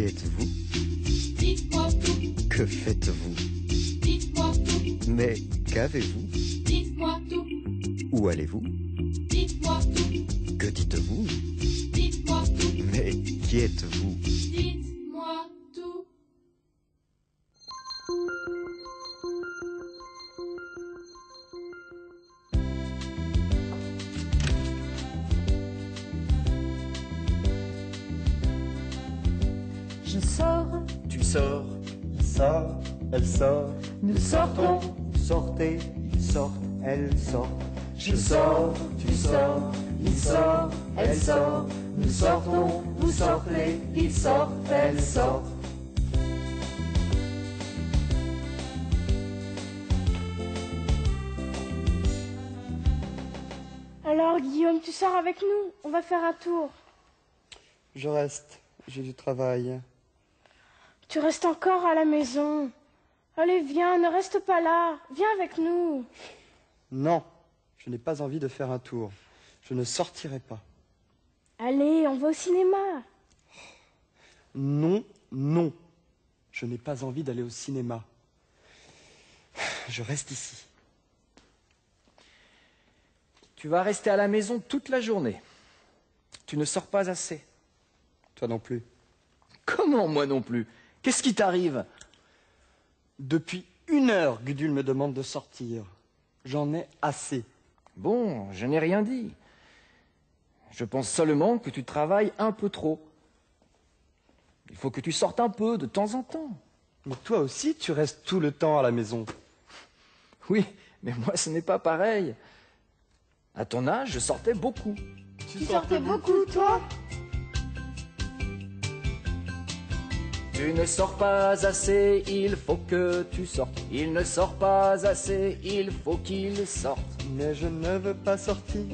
Qui êtes-vous? Dites-moi tout, Que faites-vous? dites-moi tout, Mais qu'avez-vous? dites-moi tout, Où allez-vous? dites-moi tout, Que dites-vous? dites-moi tout, Mais qui êtes-vous? dites-moi tout. Je sors, Tu sors, Il sort, elle sort, nous sortons. vous sortez, ils sortent, elles sortent. Je sors, tu sors, il sort, elle sort. Nous sortons, vous sortez, il sort, elle sort. Alors Guillaume, tu sors avec nous? On va faire un tour. Je reste, j'ai du travail. Tu restes encore à la maison. Allez, viens, ne reste pas là. Viens avec nous. Non, je n'ai pas envie de faire un tour. Je ne sortirai pas. Allez, on va au cinéma. Non, non, je n'ai pas envie d'aller au cinéma. Je reste ici. tu vas rester à la maison toute la journée. Tu ne sors pas assez. Toi non plus. Comment, moi non plus? Qu'est-ce qui t'arrive? Depuis 1 heure, Gudule me demande de sortir. J'en ai assez. Bon, je n'ai rien dit. Je pense seulement que tu travailles un peu trop. Il faut que tu sortes un peu de temps en temps. Mais toi aussi, tu restes tout le temps à la maison. Oui, mais moi ce n'est pas pareil. À ton âge, je sortais beaucoup. Tu sortais beaucoup, toi? Tu ne sors pas assez, il faut que tu sortes. Il ne sort pas assez, il faut qu'il sorte. Mais je ne veux pas sortir,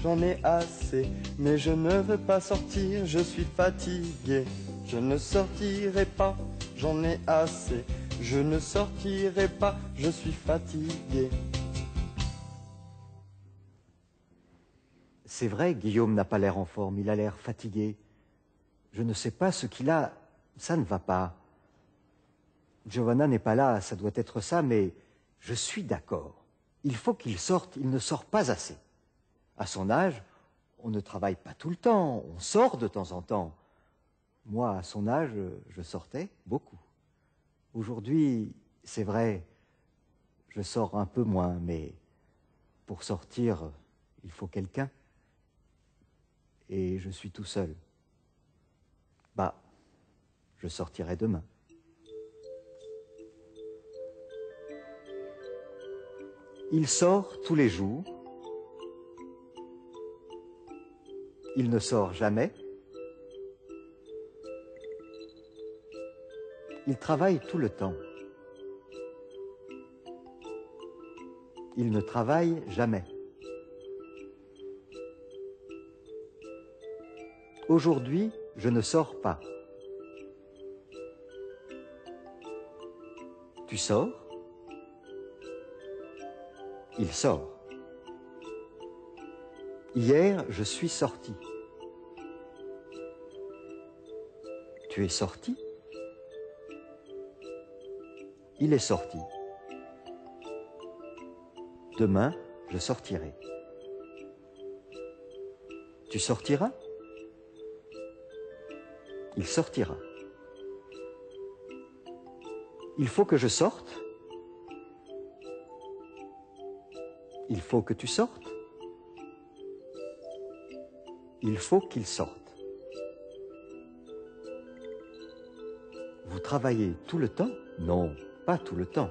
j'en ai assez. Mais je ne veux pas sortir, je suis fatigué. Je ne sortirai pas, j'en ai assez. Je ne sortirai pas, je suis fatigué. C'est vrai, Guillaume n'a pas l'air en forme, il a l'air fatigué. Je ne sais pas ce qu'il a, ça ne va pas. Giovanna n'est pas là, ça doit être ça, mais je suis d'accord. Il faut qu'il sorte, il ne sort pas assez. À son âge, on ne travaille pas tout le temps, on sort de temps en temps. Moi, à son âge, je sortais beaucoup. Aujourd'hui, c'est vrai, je sors un peu moins, mais pour sortir, il faut quelqu'un. Et je suis tout seul. Bah, je sortirai demain. Il sort tous les jours. Il ne sort jamais. Il travaille tout le temps. Il ne travaille jamais. Aujourd'hui, je ne sors pas. Tu sors? Il sort. Hier, je suis sorti. Tu es sorti? Il est sorti. Demain, je sortirai. Tu sortiras? Il sortira. Il faut que je sorte. Il faut que tu sortes. Il faut qu'il sorte. Vous travaillez tout le temps? Non, pas tout le temps.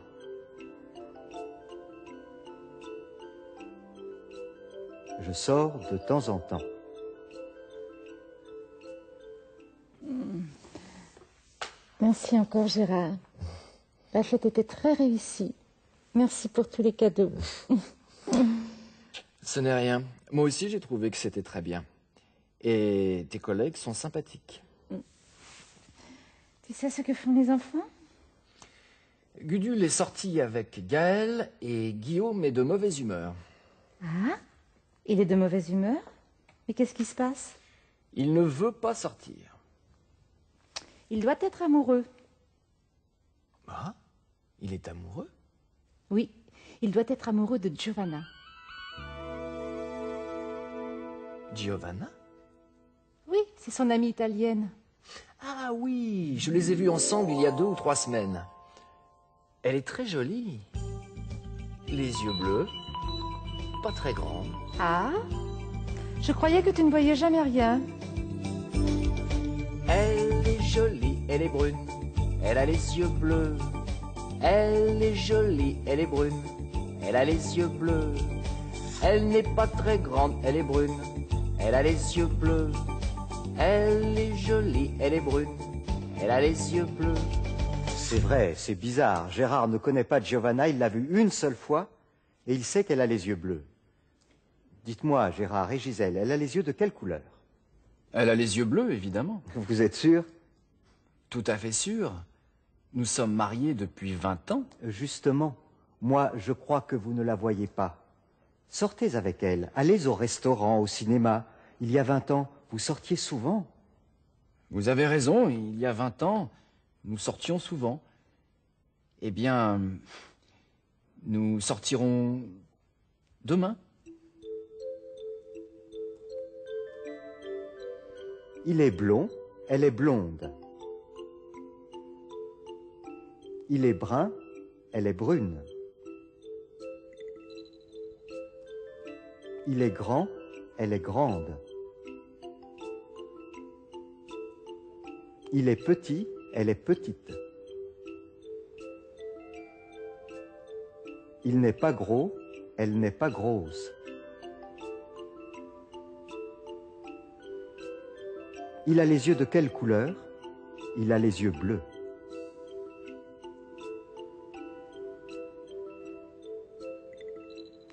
Je sors de temps en temps. Merci encore, Gérard. La fête était très réussie. Merci pour tous les cadeaux. Ce n'est rien. Moi aussi, j'ai trouvé que c'était très bien. Et tes collègues sont sympathiques. Tu sais ce que font les enfants? Gudule est sorti avec Gaël et Guillaume est de mauvaise humeur. Ah, il est de mauvaise humeur? Mais qu'est-ce qui se passe? Il ne veut pas sortir. Il doit être amoureux. Ah, il est amoureux? Oui, il doit être amoureux de Giovanna. Giovanna? Oui, c'est son amie italienne. Ah oui, je les ai vus ensemble il y a 2 ou 3 semaines. Elle est très jolie. Les yeux bleus, pas très grands. Ah? Je croyais que tu ne voyais jamais rien. Elle est jolie, elle est brune, elle a les yeux bleus. Elle est jolie, elle est brune, elle a les yeux bleus. Elle n'est pas très grande, elle est brune, elle a les yeux bleus. Elle est jolie, elle est brune, elle a les yeux bleus. C'est vrai, c'est bizarre. Gérard ne connaît pas Giovanna, il l'a vue une seule fois et il sait qu'elle a les yeux bleus. Dites-moi, Gérard et Gisèle, elle a les yeux de quelle couleur? Elle a les yeux bleus, évidemment. Vous êtes sûr? Tout à fait sûr. Nous sommes mariés depuis 20 ans. Justement, moi, je crois que vous ne la voyez pas. Sortez avec elle, allez au restaurant, au cinéma. Il y a 20 ans, vous sortiez souvent. Vous avez raison, il y a 20 ans, nous sortions souvent. Eh bien, nous sortirons demain. Il est blond, elle est blonde. Il est brun, elle est brune. Il est grand, elle est grande. Il est petit, elle est petite. Il n'est pas gros, elle n'est pas grosse. Il a les yeux de quelle couleur? Il a les yeux bleus.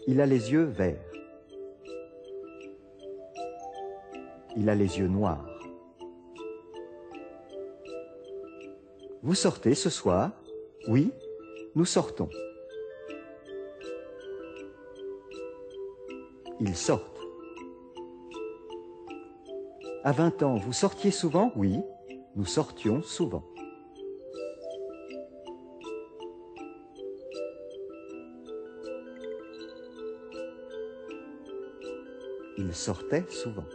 Il a les yeux verts. Il a les yeux noirs. Vous sortez ce soir? Oui, nous sortons. Ils sortent. À 20 ans, vous sortiez souvent? Oui, nous sortions souvent. Ils sortaient souvent.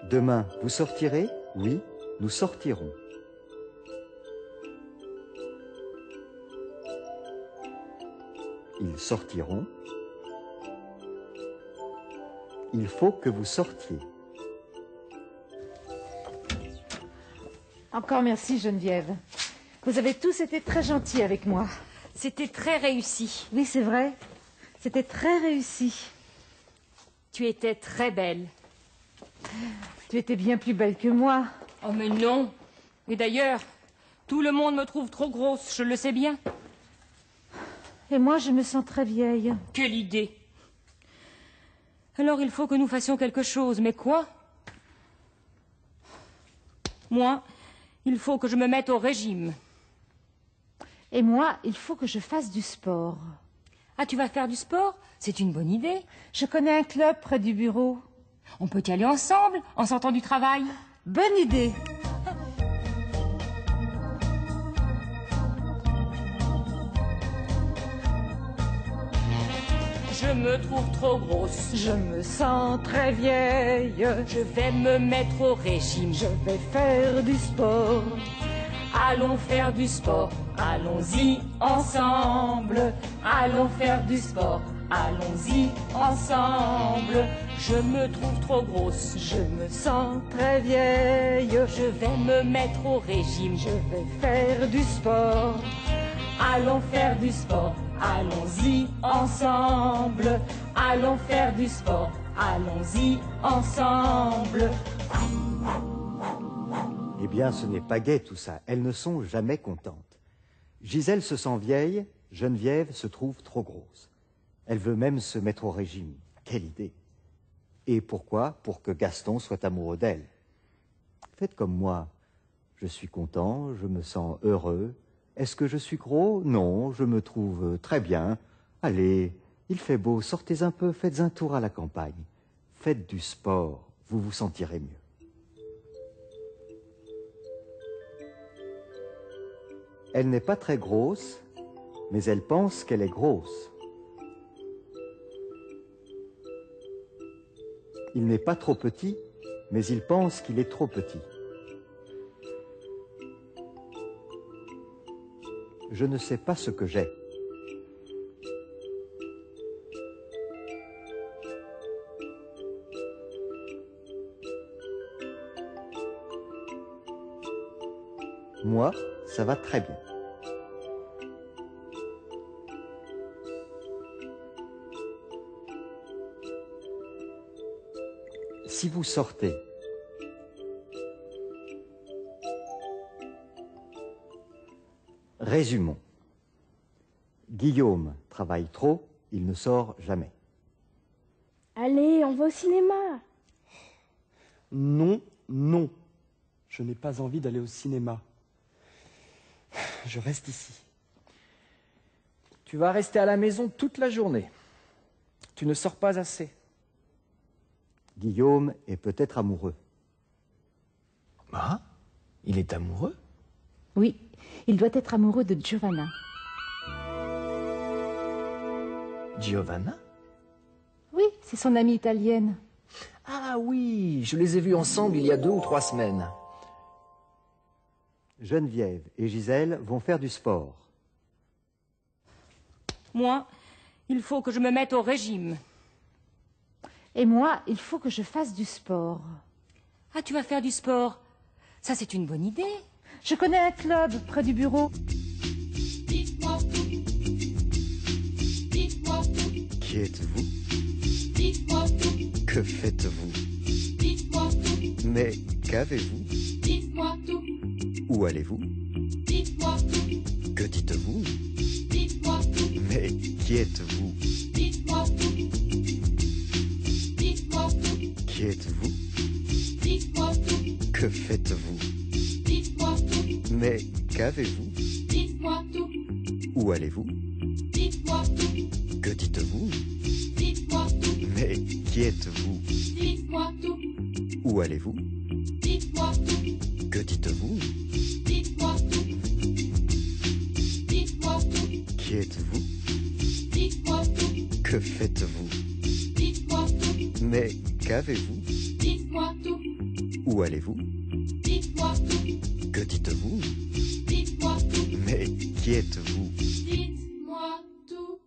Demain, vous sortirez? Oui, nous sortirons. Ils sortiront. Il faut que vous sortiez. Encore merci, Geneviève. Vous avez tous été très gentils avec moi. C'était très réussi. Oui, c'est vrai. C'était très réussi. Tu étais très belle. Tu étais bien plus belle que moi. Oh, mais non. Et d'ailleurs, tout le monde me trouve trop grosse, je le sais bien. Et moi, je me sens très vieille. Quelle idée. Alors il faut que nous fassions quelque chose. Mais quoi? Moi, il faut que je me mette au régime. Et moi, il faut que je fasse du sport. Ah, tu vas faire du sport? C'est une bonne idée. Je connais un club près du bureau. On peut y aller ensemble, en sortant du travail. Bonne idée. Je me trouve trop grosse. Je me sens très vieille. Je vais me mettre au régime. Je vais faire du sport. Allons faire du sport. Allons-y ensemble. Allons faire du sport. Allons-y ensemble. Je me trouve trop grosse. Je me sens très vieille. Je vais me mettre au régime. Je vais faire du sport. Allons faire du sport. Allons-y ensemble. Allons faire du sport. Allons-y ensemble. Eh bien, ce n'est pas gai tout ça. Elles ne sont jamais contentes. Gisèle se sent vieille, Geneviève se trouve trop grosse. Elle veut même se mettre au régime. Quelle idée! Et pourquoi? Pour que Gaston soit amoureux d'elle. Faites comme moi. Je suis content, je me sens heureux. Est-ce que je suis gros? Non, je me trouve très bien. Allez, il fait beau, sortez un peu, faites un tour à la campagne. Faites du sport, vous vous sentirez mieux. Elle n'est pas très grosse, mais elle pense qu'elle est grosse. Il n'est pas trop petit, mais il pense qu'il est trop petit. Je ne sais pas ce que j'ai. Moi, ça va très bien. Si vous sortez, résumons. Guillaume travaille trop, il ne sort jamais. Allez, on va au cinéma. Non, non. Je n'ai pas envie d'aller au cinéma. Je reste ici. Tu vas rester à la maison toute la journée. Tu ne sors pas assez. Guillaume est peut-être amoureux. Ah, il est amoureux? Oui, il doit être amoureux de Giovanna. Giovanna? Oui, c'est son amie italienne. Ah oui, je les ai vus ensemble il y a 2 ou 3 semaines. Geneviève et Gisèle vont faire du sport. Moi, il faut que je me mette au régime. Et moi, il faut que je fasse du sport. Ah, tu vas faire du sport? Ça, c'est une bonne idée. Je connais un club près du bureau. Dites-moi tout. Dites-moi tout. Qui êtes-vous? Dites-moi tout. Que faites-vous? Dites-moi tout. Mais qu'avez-vous? Dites-moi tout. Où allez-vous? Dites-moi tout. Que dites-vous? Dites-moi tout. Mais qui êtes-vous? Dites-moi tout. Dites-moi tout. Qui êtes-vous? Dites-moi tout. Que faites-vous? Dites-moi tout. Mais qu'avez-vous? Dites-moi tout. Où allez-vous? Dites-moi tout. Que dites-vous? Dites-moi tout. Mais qui êtes-vous? Dites-moi tout. Où allez-vous? Dites-moi tout. Que dites-vous? Dites-moi tout. Dites-moi tout. Qui êtes-vous? Dites-moi tout. Que faites-vous? Dites-moi tout. Mais qu'avez-vous? Dites-moi tout. Où allez-vous? Dites-moi tout. Que dites-vous? Dites-moi tout. Mais qui êtes-vous?